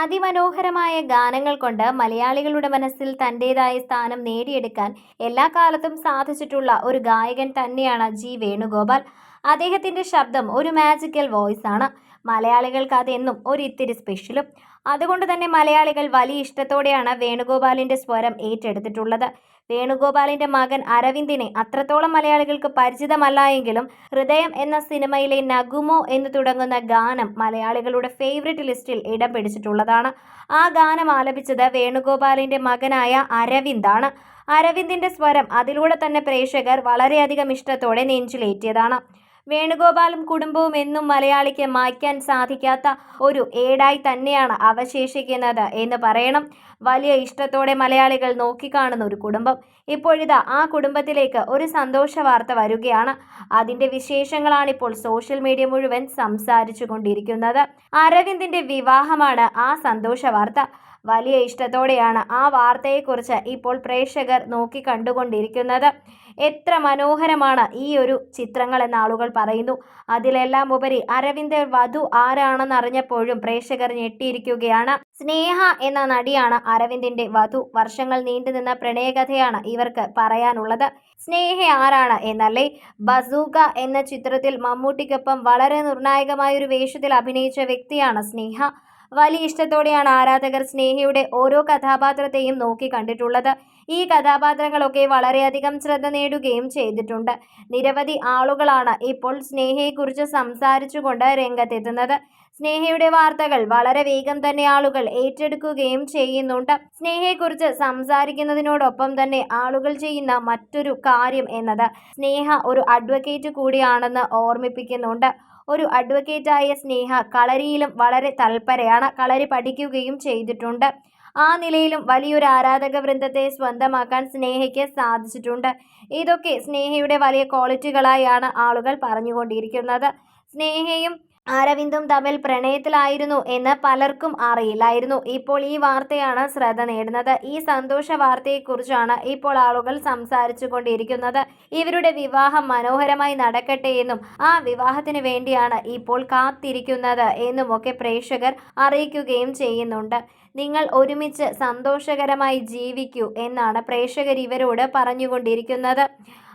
അതിമനോഹരമായ ഗാനങ്ങൾ കൊണ്ട് മലയാളികളുടെ മനസ്സിൽ തന്റേതായ സ്ഥാനം നേടിയെടുക്കാൻ എല്ലാ കാലത്തും സാധിച്ചിട്ടുള്ള ഒരു ഗായകൻ തന്നെയാണ് ജി വേണുഗോപാൽ. അദ്ദേഹത്തിന്റെ ശബ്ദം ഒരു മാജിക്കൽ വോയിസ് ആണ്. മലയാളികൾക്ക് അതെന്നും ഒരിത്തിരി സ്പെഷ്യലും. അതുകൊണ്ട് തന്നെ മലയാളികൾ വലിയ ഇഷ്ടത്തോടെയാണ് വേണുഗോപാലിന്റെ സ്വരം ഏറ്റെടുത്തിട്ടുള്ളത്. വേണുഗോപാലിന്റെ മകൻ അരവിന്ദിനെ അത്രത്തോളം മലയാളികൾക്ക് പരിചിതമല്ല എങ്കിലും ഹൃദയം എന്ന സിനിമയിലെ നഗുമോ എന്ന് തുടങ്ങുന്ന ഗാനം മലയാളികളുടെ ഫേവറിറ്റ് ലിസ്റ്റിൽ ഇടം പിടിച്ചിട്ടുള്ളതാണ്. ആ ഗാനം ആലപിച്ചത് വേണുഗോപാലിന്റെ മകനായ അരവിന്ദാണ്. അരവിന്ദിന്റെ സ്വരം അതിലൂടെ തന്നെ പ്രേക്ഷകർ വളരെയധികം ഇഷ്ടത്തോടെ നെഞ്ചിലേറ്റിയതാണ്. വേണുഗോപാലും കുടുംബവും എന്നും മലയാളിക്ക് മായ്ക്കാൻ സാധിക്കാത്ത ഒരു ഏടായി തന്നെയാണ് അവശേഷിക്കുന്നത് എന്ന് പറയണം. വലിയ ഇഷ്ടത്തോടെ മലയാളികൾ നോക്കിക്കാണുന്ന ഒരു കുടുംബം. ഇപ്പോഴിതാ ആ കുടുംബത്തിലേക്ക് ഒരു സന്തോഷ വാർത്ത വരികയാണ്. അതിന്റെ വിശേഷങ്ങളാണിപ്പോൾ സോഷ്യൽ മീഡിയ മുഴുവൻ സംസാരിച്ചു കൊണ്ടിരിക്കുന്നത്. അരവിന്ദിന്റെ വിവാഹമാണ് ആ സന്തോഷ വാർത്ത. വലിയ ഇഷ്ടത്തോടെയാണ് ആ വാർത്തയെക്കുറിച്ച് ഇപ്പോൾ പ്രേക്ഷകർ നോക്കി കണ്ടുകൊണ്ടിരിക്കുന്നത്. എത്ര മനോഹരമാണ് ഈ ഒരു ചിത്രങ്ങൾ എന്ന ആളുകൾ പറയുന്നു. അതിലെല്ലാം ഉപരി അരവിന്ദ് വധു ആരാണെന്നറിഞ്ഞപ്പോഴും പ്രേക്ഷകർ ഞെട്ടിയിരിക്കുകയാണ്. സ്നേഹ എന്ന നടിയാണ് അരവിന്ദിന്റെ വധു. വർഷങ്ങൾ നീണ്ടുനിന്ന പ്രണയകഥയാണ് ഇവർക്ക് പറയാനുള്ളത്. സ്നേഹ ആരാണ് എന്നല്ലേ? ബസൂക്ക എന്ന ചിത്രത്തിൽ മമ്മൂട്ടിക്കൊപ്പം വളരെ നിർണായകമായ ഒരു വേഷത്തിൽ അഭിനയിച്ച വ്യക്തിയാണ് സ്നേഹ. വലിയ ഇഷ്ടത്തോടെയാണ് ആരാധകർ സ്നേഹയുടെ ഓരോ കഥാപാത്രത്തെയും നോക്കി കണ്ടിട്ടുള്ളത്. ഈ കഥാപാത്രങ്ങളൊക്കെ വളരെയധികം ശ്രദ്ധ നേടുകയും ചെയ്തിട്ടുണ്ട്. നിരവധി ആളുകളാണ് ഇപ്പോൾ സ്നേഹയെക്കുറിച്ച് സംസാരിച്ചുകൊണ്ട് രംഗത്തെത്തുന്നത്. സ്നേഹയുടെ വാർത്തകൾ വളരെ വേഗം തന്നെ ആളുകൾ ഏറ്റെടുക്കുകയും ചെയ്യുന്നുണ്ട്. സ്നേഹയെക്കുറിച്ച് സംസാരിക്കുന്നതിനോടൊപ്പം തന്നെ ആളുകൾ ചെയ്യുന്ന മറ്റൊരു കാര്യം എന്നത് സ്നേഹ ഒരു അഡ്വക്കേറ്റ് കൂടിയാണെന്ന് ഓർമ്മിപ്പിക്കുന്നുണ്ട്. ഒരു അഡ്വക്കേറ്റായ സ്നേഹ കളരിയിലും വളരെ തൽപരയാണ്. കളരി പഠിക്കുകയും ചെയ്തിട്ടുണ്ട്. ആ നിലയിലും വലിയൊരു ആരാധക വൃന്ദത്തെ സ്വന്തമാക്കാൻ സ്നേഹയ്ക്ക് സാധിച്ചിട്ടുണ്ട്. ഇതൊക്കെ സ്നേഹയുടെ വലിയ ക്വാളിറ്റികളായാണ് ആളുകൾ പറഞ്ഞുകൊണ്ടിരിക്കുന്നത്. സ്നേഹയും അരവിന്ദും തമ്മിൽ പ്രണയത്തിലായിരുന്നു എന്ന് പലർക്കും അറിയില്ലായിരുന്നു. ഇപ്പോൾ ഈ വാർത്തയാണ് ശ്രദ്ധ നേടുന്നത്. ഈ സന്തോഷ വാർത്തയെക്കുറിച്ചാണ് ഇപ്പോൾ ആളുകൾ സംസാരിച്ചു കൊണ്ടിരിക്കുന്നത്. ഇവരുടെ വിവാഹം മനോഹരമായി നടക്കട്ടെ എന്നും ആ വിവാഹത്തിന് വേണ്ടിയാണ് ഇപ്പോൾ കാത്തിരിക്കുന്നത് എന്നുമൊക്കെ പ്രേക്ഷകർ അറിയിക്കുകയും ചെയ്യുന്നുണ്ട്. നിങ്ങൾ ഒരുമിച്ച് സന്തോഷകരമായി ജീവിക്കൂ എന്നാണ് പ്രേക്ഷകർ ഇവരോട് പറഞ്ഞുകൊണ്ടിരിക്കുന്നത്.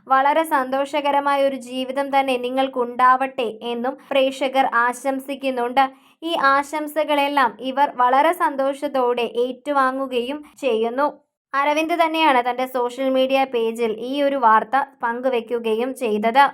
വളരെ സന്തോഷകരമായ ഒരു ജീവിതം തന്നെ നിങ്ങൾക്കുണ്ടാവട്ടെ എന്നും പ്രേക്ഷകർ ആശംസിക്കുന്നുണ്ട്. ഈ ആശംസകളെല്ലാം ഇവർ വളരെ സന്തോഷത്തോടെ ഏറ്റുവാങ്ങുകയും ചെയ്യുന്നു. അരവിന്ദ് തന്നെയാണ് തന്റെ സോഷ്യൽ മീഡിയ പേജിൽ ഈ ഒരു വാർത്ത പങ്കുവെക്കുകയും ചെയ്തത്.